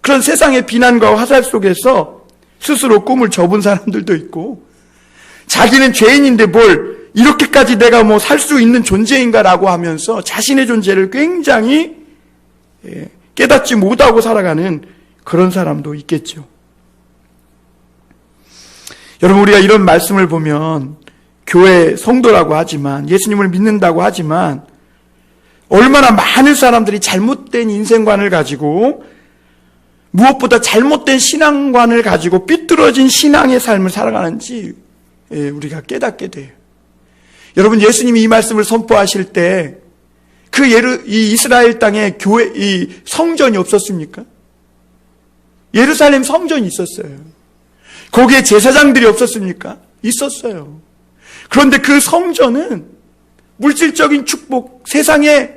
그런 세상의 비난과 화살 속에서 스스로 꿈을 접은 사람들도 있고, 자기는 죄인인데 뭘 이렇게까지 내가 뭐 살 수 있는 존재인가라고 하면서 자신의 존재를 굉장히 깨닫지 못하고 살아가는 그런 사람도 있겠죠. 여러분, 우리가 이런 말씀을 보면 교회 성도라고 하지만, 예수님을 믿는다고 하지만 얼마나 많은 사람들이 잘못된 인생관을 가지고, 무엇보다 잘못된 신앙관을 가지고 삐뚤어진 신앙의 삶을 살아가는지 우리가 깨닫게 돼요. 여러분, 예수님이 이 말씀을 선포하실 때 이 이스라엘 땅에 교회, 이 성전이 없었습니까? 예루살렘 성전이 있었어요. 거기에 제사장들이 없었습니까? 있었어요. 그런데 그 성전은 물질적인 축복, 세상에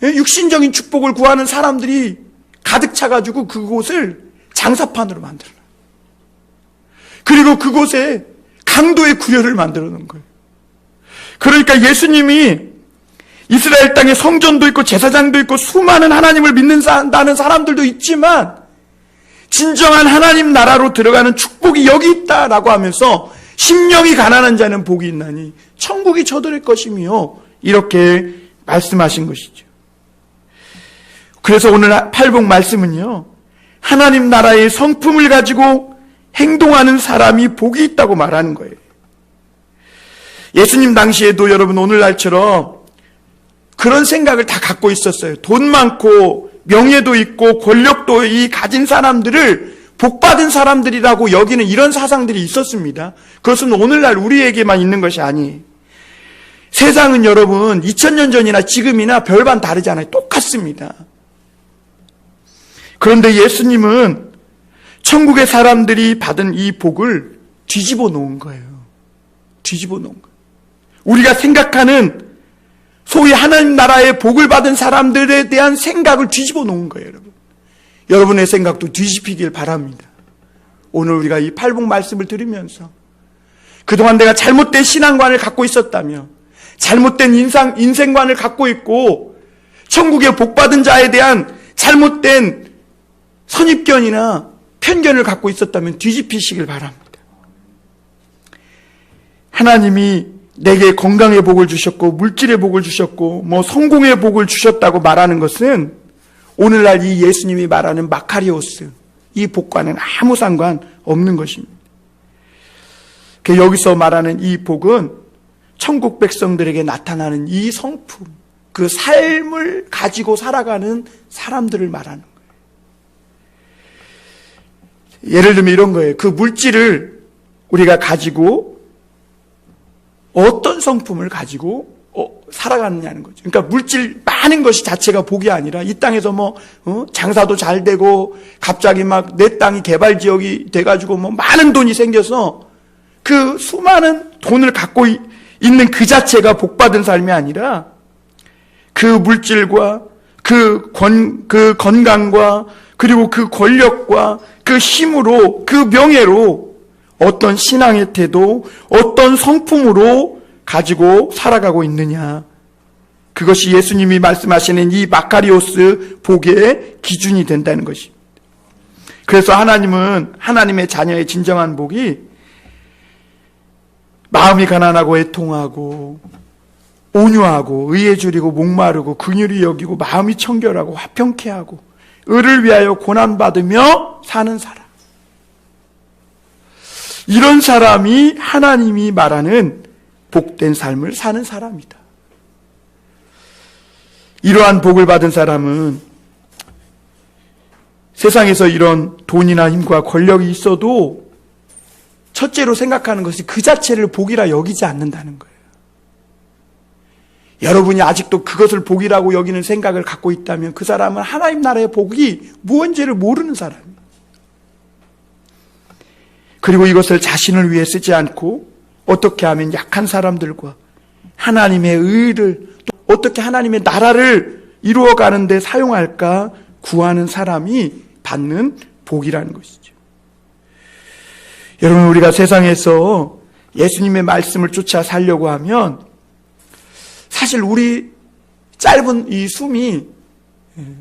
육신적인 축복을 구하는 사람들이 가득 차가지고 그곳을 장사판으로 만들어요. 그리고 그곳에 강도의 구려를 만들어 놓은 거예요. 그러니까 예수님이 이스라엘 땅에 성전도 있고 제사장도 있고 수많은 하나님을 믿는다는 사람들도 있지만 진정한 하나님 나라로 들어가는 축복이 여기 있다라고 하면서 심령이 가난한 자는 복이 있나니 천국이 저들의 것이며 이렇게 말씀하신 것이죠. 그래서 오늘 팔복 말씀은요, 하나님 나라의 성품을 가지고 행동하는 사람이 복이 있다고 말하는 거예요. 예수님 당시에도 여러분 오늘날처럼 그런 생각을 다 갖고 있었어요. 돈 많고 명예도 있고 권력도 가진 사람들을 복받은 사람들이라고 여기는 이런 사상들이 있었습니다. 그것은 오늘날 우리에게만 있는 것이 아니에요. 세상은 여러분 2000년 전이나 지금이나 별반 다르잖아요. 똑같습니다. 그런데 예수님은 천국의 사람들이 받은 이 복을 뒤집어 놓은 거예요. 뒤집어 놓은 거예요. 우리가 생각하는 소위 하나님 나라의 복을 받은 사람들에 대한 생각을 뒤집어 놓은 거예요, 여러분. 여러분의 생각도 뒤집히길 바랍니다. 오늘 우리가 이 팔복 말씀을 들으면서 그동안 내가 잘못된 신앙관을 갖고 있었다며, 잘못된 인생관을 갖고 있고 천국의 복받은 자에 대한 잘못된 선입견이나 편견을 갖고 있었다면 뒤집히시길 바랍니다. 하나님이 내게 건강의 복을 주셨고 물질의 복을 주셨고 뭐 성공의 복을 주셨다고 말하는 것은 오늘날 이 예수님이 말하는 마카리오스, 이 복과는 아무 상관 없는 것입니다. 여기서 말하는 이 복은 천국 백성들에게 나타나는 이 성품, 그 삶을 가지고 살아가는 사람들을 말하는 거예요. 예를 들면 이런 거예요. 그 물질을 우리가 가지고 어떤 성품을 가지고 살아가느냐는 거죠. 그러니까 물질 많은 것이 자체가 복이 아니라 이 땅에서 장사도 잘 되고 갑자기 막 내 땅이 개발 지역이 돼가지고 많은 돈이 생겨서 그 수많은 돈을 갖고 있는 그 자체가 복받은 삶이 아니라 그 물질과 그 건강과 그리고 그 권력과 그 힘으로 그 명예로 어떤 신앙의 태도, 어떤 성품으로 가지고 살아가고 있느냐. 그것이 예수님이 말씀하시는 이 마카리오스 복의 기준이 된다는 것입니다. 그래서 하나님은 하나님의 자녀의 진정한 복이 마음이 가난하고 애통하고 온유하고 의에 줄이고 목마르고 긍휼히 여기고 마음이 청결하고 화평케 하고 의를 위하여 고난받으며 사는 사람. 이런 사람이 하나님이 말하는 복된 삶을 사는 사람이다. 이러한 복을 받은 사람은 세상에서 이런 돈이나 힘과 권력이 있어도 첫째로 생각하는 것이 그 자체를 복이라 여기지 않는다는 거예요. 여러분이 아직도 그것을 복이라고 여기는 생각을 갖고 있다면 그 사람은 하나님 나라의 복이 무언지를 모르는 사람이에요. 그리고 이것을 자신을 위해 쓰지 않고 어떻게 하면 약한 사람들과 하나님의 의를 또 어떻게 하나님의 나라를 이루어가는 데 사용할까 구하는 사람이 받는 복이라는 것이죠. 여러분, 우리가 세상에서 예수님의 말씀을 쫓아 살려고 하면 사실 우리 짧은 이 숨이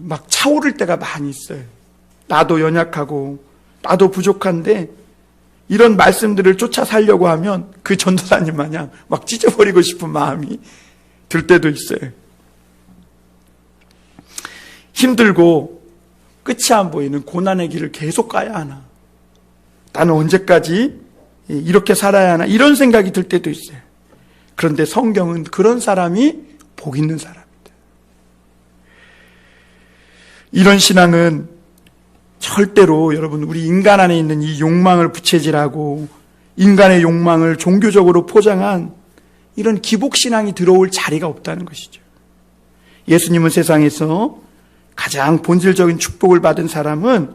막 차오를 때가 많이 있어요. 나도 연약하고 나도 부족한데 이런 말씀들을 쫓아 살려고 하면 그 전도사님 마냥 막 찢어버리고 싶은 마음이 들 때도 있어요. 힘들고 끝이 안 보이는 고난의 길을 계속 가야 하나? 나는 언제까지 이렇게 살아야 하나? 이런 생각이 들 때도 있어요. 그런데 성경은 그런 사람이 복 있는 사람이다. 이런 신앙은 절대로 여러분 우리 인간 안에 있는 이 욕망을 부채질하고 인간의 욕망을 종교적으로 포장한 이런 기복신앙이 들어올 자리가 없다는 것이죠. 예수님은 세상에서 가장 본질적인 축복을 받은 사람은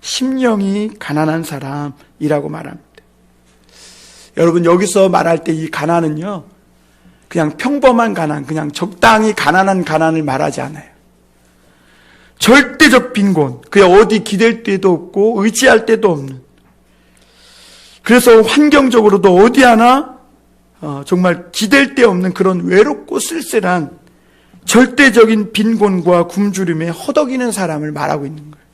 심령이 가난한 사람이라고 말합니다. 여러분, 여기서 말할 때 이 가난은요, 그냥 평범한 가난, 그냥 적당히 가난한 가난을 말하지 않아요. 절대적 빈곤, 그냥 어디 기댈 데도 없고 의지할 데도 없는, 그래서 환경적으로도 어디 하나 정말 기댈 데 없는 그런 외롭고 쓸쓸한 절대적인 빈곤과 굶주림에 허덕이는 사람을 말하고 있는 거예요.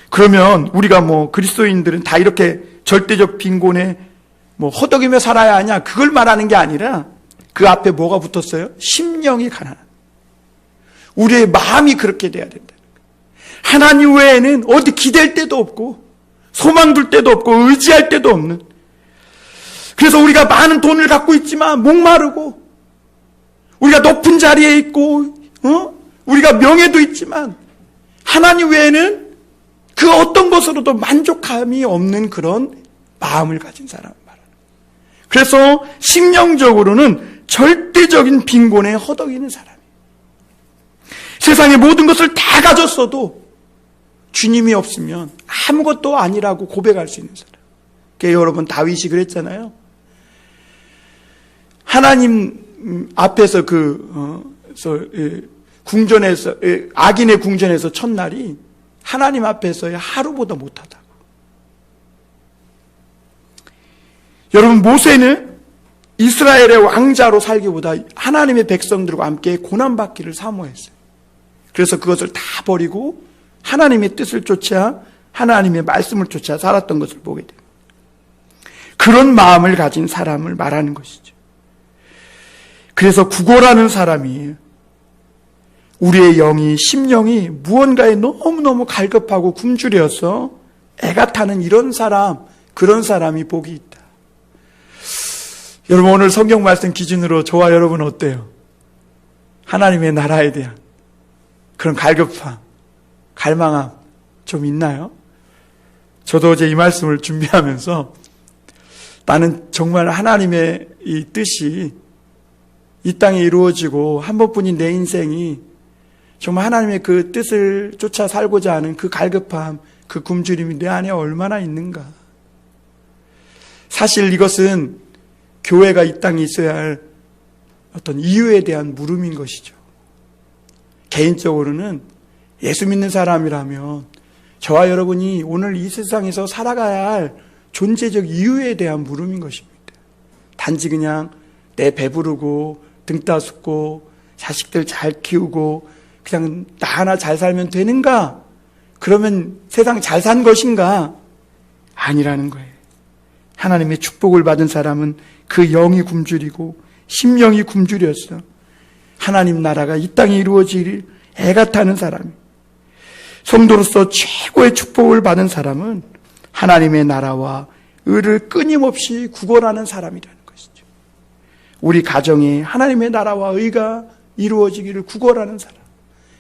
그러면 우리가 그리스도인들은 다 이렇게 절대적 빈곤에 허덕이며 살아야 하냐? 그걸 말하는 게 아니라 그 앞에 뭐가 붙었어요? 심령이 가난한. 우리의 마음이 그렇게 돼야 된다. 하나님 외에는 어디 기댈 데도 없고 소망 둘 데도 없고 의지할 데도 없는. 그래서 우리가 많은 돈을 갖고 있지만 목마르고 우리가 높은 자리에 있고 우리가 명예도 있지만 하나님 외에는 그 어떤 것으로도 만족함이 없는 그런 마음을 가진 사람을 말하는 거예요. 그래서 심령적으로는 절대적인 빈곤에 허덕이는 사람이에요. 세상의 모든 것을 다 가졌어도 주님이 없으면 아무것도 아니라고 고백할 수 있는 사람. 그러니까 여러분, 다윗이 그랬잖아요. 하나님 앞에서 궁전에서 악인의 궁전에서 첫날이 하나님 앞에서의 하루보다 못하다고. 여러분, 모세는 이스라엘의 왕자로 살기보다 하나님의 백성들과 함께 고난받기를 사모했어요. 그래서 그것을 다 버리고 하나님의 뜻을 쫓아 하나님의 말씀을 쫓아 살았던 것을 보게 됩니다. 그런 마음을 가진 사람을 말하는 것이죠. 그래서 구걸하는 사람이에요. 우리의 영이, 심령이 무언가에 너무너무 갈급하고 굶주려서 애가 타는 이런 사람, 그런 사람이 복이 있다. 여러분, 오늘 성경 말씀 기준으로 저와 여러분 어때요? 하나님의 나라에 대한 그런 갈급함, 갈망함 좀 있나요? 저도 어제 이 말씀을 준비하면서 나는 정말 하나님의 이 뜻이 이 땅에 이루어지고 한 번뿐인 내 인생이 정말 하나님의 그 뜻을 쫓아 살고자 하는 그 갈급함, 그 굶주림이 내 안에 얼마나 있는가. 사실 이것은 교회가 이 땅에 있어야 할 어떤 이유에 대한 물음인 것이죠. 개인적으로는 예수 믿는 사람이라면 저와 여러분이 오늘 이 세상에서 살아가야 할 존재적 이유에 대한 물음인 것입니다. 단지 그냥 내 배부르고 등 따숩고 자식들 잘 키우고 그냥 나 하나 잘 살면 되는가? 그러면 세상 잘 산 것인가? 아니라는 거예요. 하나님의 축복을 받은 사람은 그 영이 굶주리고 심령이 굶주렸어. 하나님 나라가 이 땅에 이루어지길 애가 타는 사람. 성도로서 최고의 축복을 받은 사람은 하나님의 나라와 의를 끊임없이 구걸하는 사람이라는 것이죠. 우리 가정에 하나님의 나라와 의가 이루어지기를 구걸하는 사람.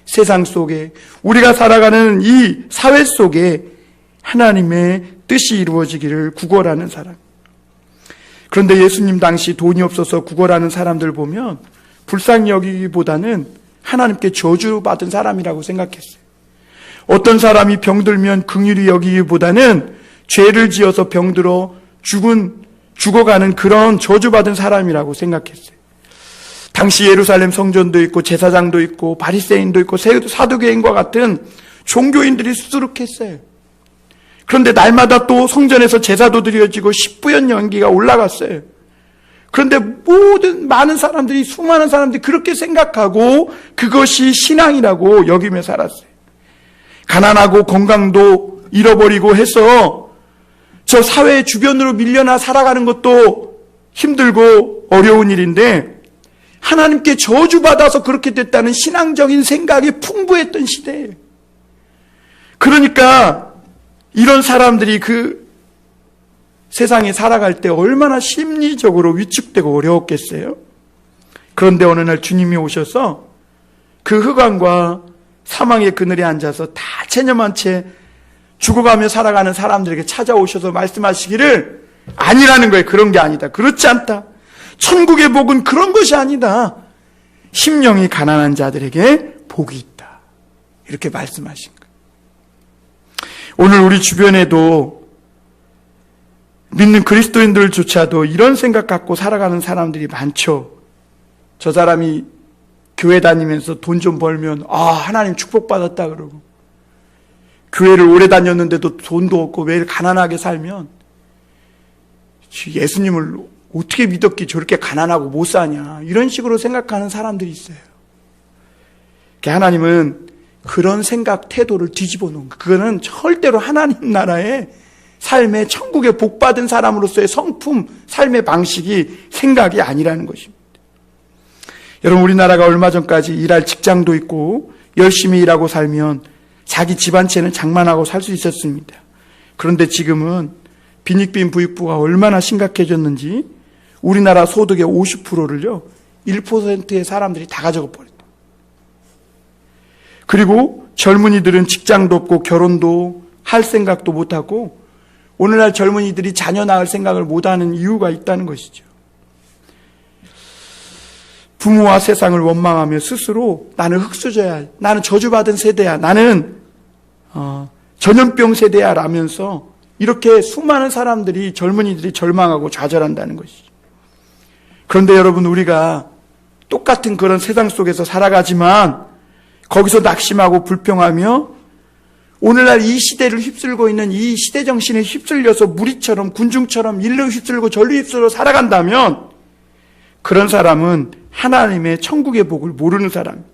세상 속에 우리가 살아가는 이 사회 속에 하나님의 뜻이 이루어지기를 구걸하는 사람. 그런데 예수님 당시 돈이 없어서 구걸하는 사람들 보면 불쌍히 여기기보다는 하나님께 저주받은 사람이라고 생각했어요. 어떤 사람이 병들면 긍휼히 여기기보다는 죄를 지어서 병들어 죽어가는 그런 저주받은 사람이라고 생각했어요. 당시 예루살렘 성전도 있고 제사장도 있고 바리새인도 있고 사두개인과 같은 종교인들이 수두룩했어요. 그런데 날마다 또 성전에서 제사도 드려지고 십부연 연기가 올라갔어요. 그런데 많은 사람들이, 수많은 사람들이 그렇게 생각하고 그것이 신앙이라고 여기며 살았어요. 가난하고 건강도 잃어버리고 해서 저 사회 주변으로 밀려나 살아가는 것도 힘들고 어려운 일인데 하나님께 저주받아서 그렇게 됐다는 신앙적인 생각이 풍부했던 시대예요. 그러니까 이런 사람들이 그 세상에 살아갈 때 얼마나 심리적으로 위축되고 어려웠겠어요? 그런데 어느 날 주님이 오셔서 그 흑암과 사망의 그늘에 앉아서 다 체념한 채 죽어가며 살아가는 사람들에게 찾아오셔서 말씀하시기를 아니라는 거예요. 그런 게 아니다. 그렇지 않다. 천국의 복은 그런 것이 아니다. 심령이 가난한 자들에게 복이 있다. 이렇게 말씀하신 거예요. 오늘 우리 주변에도 믿는 그리스도인들조차도 이런 생각 갖고 살아가는 사람들이 많죠. 저 사람이 교회 다니면서 돈 좀 벌면 하나님 축복받았다 그러고, 교회를 오래 다녔는데도 돈도 없고 매일 가난하게 살면 예수님을 어떻게 믿었기 저렇게 가난하고 못 사냐, 이런 식으로 생각하는 사람들이 있어요. 하나님은 그런 생각 태도를 뒤집어 놓은 거예요. 그거는 절대로 하나님 나라의 삶의 천국에 복받은 사람으로서의 성품, 삶의 방식이 생각이 아니라는 것입니다. 여러분, 우리나라가 얼마 전까지 일할 직장도 있고 열심히 일하고 살면 자기 집안채는 장만하고 살 수 있었습니다. 그런데 지금은 빈익빈 부익부가 얼마나 심각해졌는지 우리나라 소득의 50%를요 1%의 사람들이 다 가져가버렸다. 그리고 젊은이들은 직장도 없고 결혼도 할 생각도 못하고 오늘날 젊은이들이 자녀 낳을 생각을 못하는 이유가 있다는 것이죠. 부모와 세상을 원망하며 스스로 나는 흙수저야, 나는 저주받은 세대야, 나는 전염병 세대야 라면서 이렇게 수많은 사람들이, 젊은이들이 절망하고 좌절한다는 것이죠. 그런데 여러분, 우리가 똑같은 그런 세상 속에서 살아가지만 거기서 낙심하고 불평하며 오늘날 이 시대를 휩쓸고 있는 이 시대 정신에 휩쓸려서 무리처럼 군중처럼 일로 휩쓸고 절로 휩쓸려 살아간다면 그런 사람은 하나님의 천국의 복을 모르는 사람.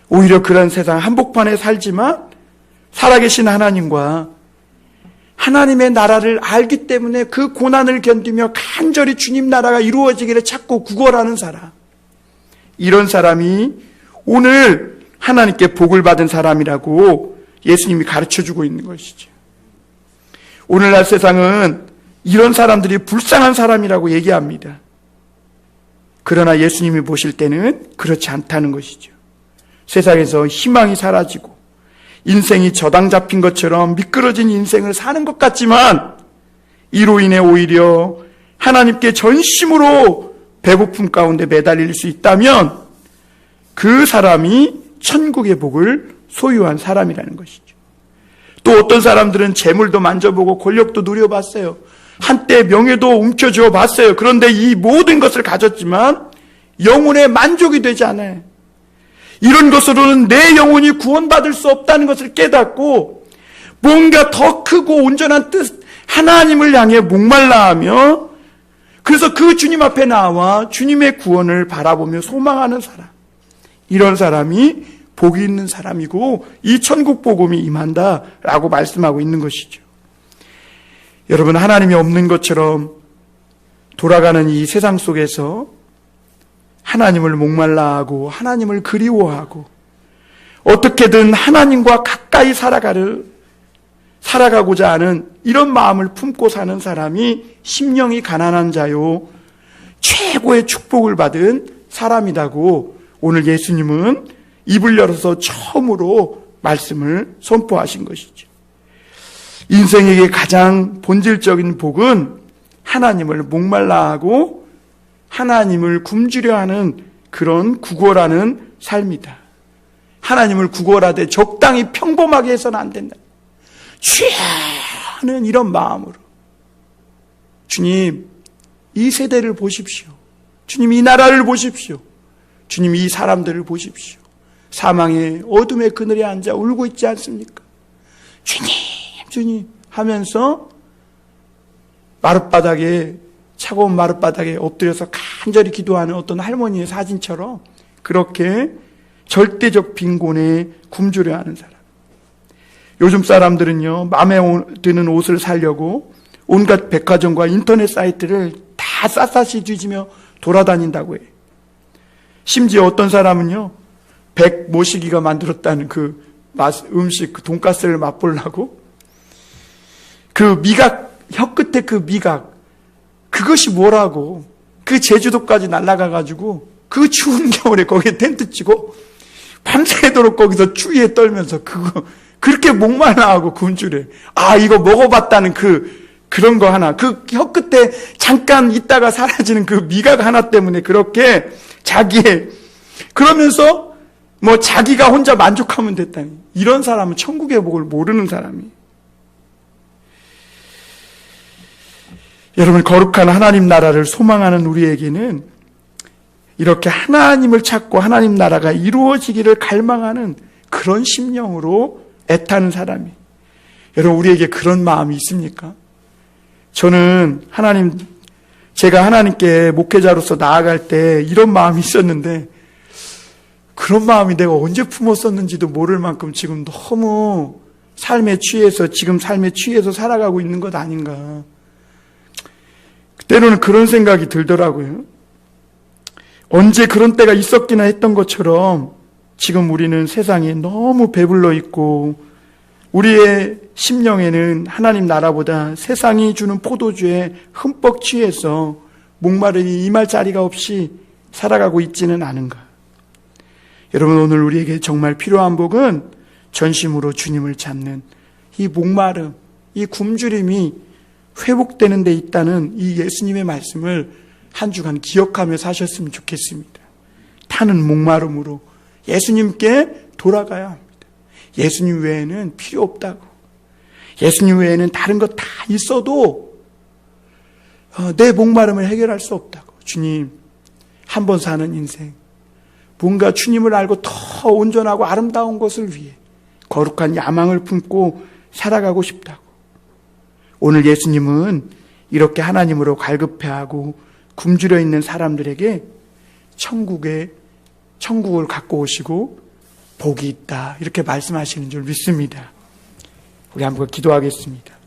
오히려 그런 세상 한복판에 살지만 살아계신 하나님과 하나님의 나라를 알기 때문에 그 고난을 견디며 간절히 주님 나라가 이루어지기를 찾고 구걸하는 사람. 이런 사람이 오늘 하나님께 복을 받은 사람이라고 예수님이 가르쳐주고 있는 것이죠. 오늘날 세상은 이런 사람들이 불쌍한 사람이라고 얘기합니다. 그러나 예수님이 보실 때는 그렇지 않다는 것이죠. 세상에서 희망이 사라지고 인생이 저당 잡힌 것처럼 미끄러진 인생을 사는 것 같지만 이로 인해 오히려 하나님께 전심으로 배고픔 가운데 매달릴 수 있다면 그 사람이 천국의 복을 소유한 사람이라는 것이죠. 또 어떤 사람들은 재물도 만져보고 권력도 누려봤어요. 한때 명예도 움켜쥐어 봤어요. 그런데 이 모든 것을 가졌지만 영혼의 만족이 되지 않아요. 이런 것으로는 내 영혼이 구원받을 수 없다는 것을 깨닫고 뭔가 더 크고 온전한 뜻, 하나님을 향해 목말라하며 그래서 그 주님 앞에 나와 주님의 구원을 바라보며 소망하는 사람, 이런 사람이 복이 있는 사람이고 이 천국 복음이 임한다라고 말씀하고 있는 것이죠. 여러분, 하나님이 없는 것처럼 돌아가는 이 세상 속에서 하나님을 목말라하고 하나님을 그리워하고 어떻게든 하나님과 가까이 살아가고자 하는 이런 마음을 품고 사는 사람이 심령이 가난한 자요 최고의 축복을 받은 사람이라고 오늘 예수님은 입을 열어서 처음으로 말씀을 선포하신 것이죠. 인생에게 가장 본질적인 복은 하나님을 목말라하고 하나님을 굶주려 하는 그런 구걸하는 삶이다. 하나님을 구걸하되 적당히 평범하게 해서는 안 된다. 주야는 이런 마음으로 주님, 이 세대를 보십시오. 주님, 이 나라를 보십시오. 주님, 이 사람들을 보십시오. 사망의 어둠의 그늘에 앉아 울고 있지 않습니까? 주님, 주님 하면서 차가운 마룻바닥에 엎드려서 간절히 기도하는 어떤 할머니의 사진처럼 그렇게 절대적 빈곤에 굶주려 하는 사람. 요즘 사람들은요, 마음에 드는 옷을 사려고 온갖 백화점과 인터넷 사이트를 다 샅샅이 뒤지며 돌아다닌다고 해요. 심지어 어떤 사람은요, 백모시기가 만들었다는 그 음식, 그 돈가스를 맛보려고 그 미각, 혀끝에 그 미각, 그것이 뭐라고 그 제주도까지 날아가가지고 그 추운 겨울에 거기에 텐트 치고 밤새도록 거기서 추위에 떨면서 그렇게 목말라하고 굶주려. 이거 먹어봤다는 그런 거 하나, 그 혀끝에 잠깐 있다가 사라지는 그 미각 하나 때문에 그렇게 그러면서 자기가 혼자 만족하면 됐다니. 이런 사람은 천국의 복을 모르는 사람이에요. 여러분, 거룩한 하나님 나라를 소망하는 우리에게는 이렇게 하나님을 찾고 하나님 나라가 이루어지기를 갈망하는 그런 심령으로 애타는 사람이. 여러분, 우리에게 그런 마음이 있습니까? 저는 제가 하나님께 목회자로서 나아갈 때 이런 마음이 있었는데 그런 마음이 내가 언제 품었었는지도 모를 만큼 지금 너무 삶에 취해서 살아가고 있는 것 아닌가. 때로는 그런 생각이 들더라고요. 언제 그런 때가 있었기나 했던 것처럼 지금 우리는 세상에 너무 배불러 있고 우리의 심령에는 하나님 나라보다 세상이 주는 포도주에 흠뻑 취해서 목마르니 임할 자리가 없이 살아가고 있지는 않은가. 여러분, 오늘 우리에게 정말 필요한 복은 전심으로 주님을 찾는 이 목마름, 이 굶주림이 회복되는 데 있다는 이 예수님의 말씀을 한 주간 기억하며 사셨으면 좋겠습니다. 타는 목마름으로 예수님께 돌아가야 합니다. 예수님 외에는 필요 없다고. 예수님 외에는 다른 것 다 있어도 내 목마름을 해결할 수 없다고. 주님, 한 번 사는 인생, 뭔가 주님을 알고 더 온전하고 아름다운 것을 위해 거룩한 야망을 품고 살아가고 싶다고. 오늘 예수님은 이렇게 하나님으로 갈급해하고 굶주려 있는 사람들에게 천국을 갖고 오시고 복이 있다, 이렇게 말씀하시는 줄 믿습니다. 우리 한번 기도하겠습니다.